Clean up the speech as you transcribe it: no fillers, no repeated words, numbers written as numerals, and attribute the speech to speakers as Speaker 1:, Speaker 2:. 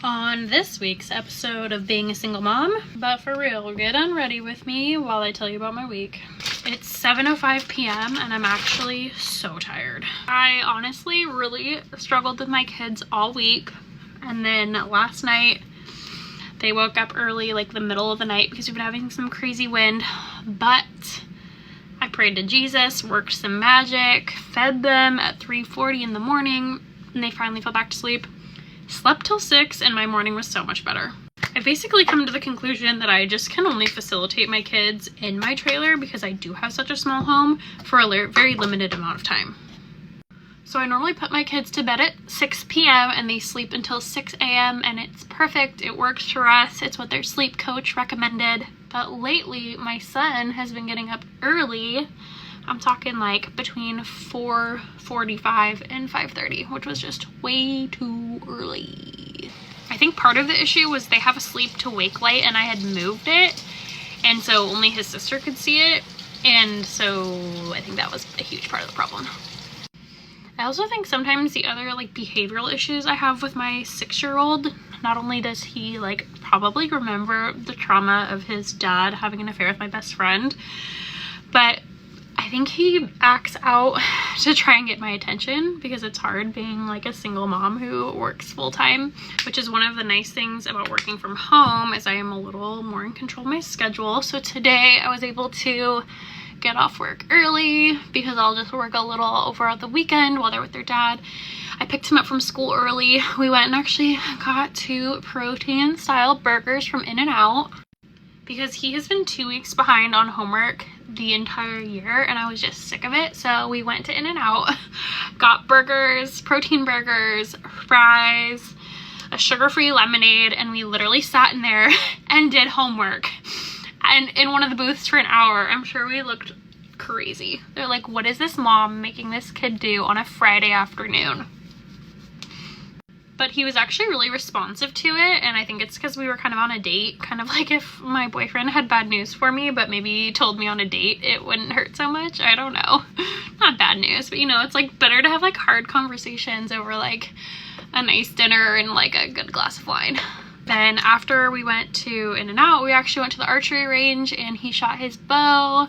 Speaker 1: on this week's episode of Being a Single Mom. But for real, get unready with me while I tell you about my week. It's 7:05 p.m. and I'm actually so tired. I honestly really struggled with my kids all week, and then last night they woke up early, like the middle of the night, because we've been having some crazy wind. But I prayed to Jesus, worked some magic, fed them at 3:40 in the morning, and they finally fell back to sleep. Slept till 6, and my morning was so much better. I've basically come to the conclusion that I just can only facilitate my kids in my trailer because I do have such a small home for a very limited amount of time. So I normally put my kids to bed at 6 p.m. and they sleep until 6 a.m. and it's perfect. It works for us. It's what their sleep coach recommended. But lately, my son has been getting up early. I'm talking like between 4:45 and 5:30, which was just way too early. I think part of the issue was they have a sleep to wake light and I had moved it, and so only his sister could see it, and so I think that was a huge part of the problem. I also think sometimes the other like behavioral issues I have with my 6-year-old, not only does he like probably remember the trauma of his dad having an affair with my best friend, but I think he acts out to try and get my attention because it's hard being like a single mom who works full-time, which is one of the nice things about working from home is I am a little more in control of my schedule. So today I was able to get off work early because I'll just work a little over the weekend while they're with their dad. I picked him up from school early. We went and actually got 2 protein style burgers from In-N-Out because he has been 2 weeks behind on homework the entire year and I was just sick of it. So we went to In-N-Out, got burgers, protein burgers, fries, a sugar-free lemonade, and we literally sat in there and did homework and in one of the booths for an hour. I'm sure we looked crazy. They're like, what is this mom making this kid do on a Friday afternoon? But he was actually really responsive to it, and I think it's because we were kind of on a date. Kind of like if my boyfriend had bad news for me, but maybe told me on a date, it wouldn't hurt so much. I don't know. Not bad news, but you know, it's like better to have like hard conversations over like a nice dinner and like a good glass of wine. Then after we went to In-N-Out, we actually went to the archery range and he shot his bow.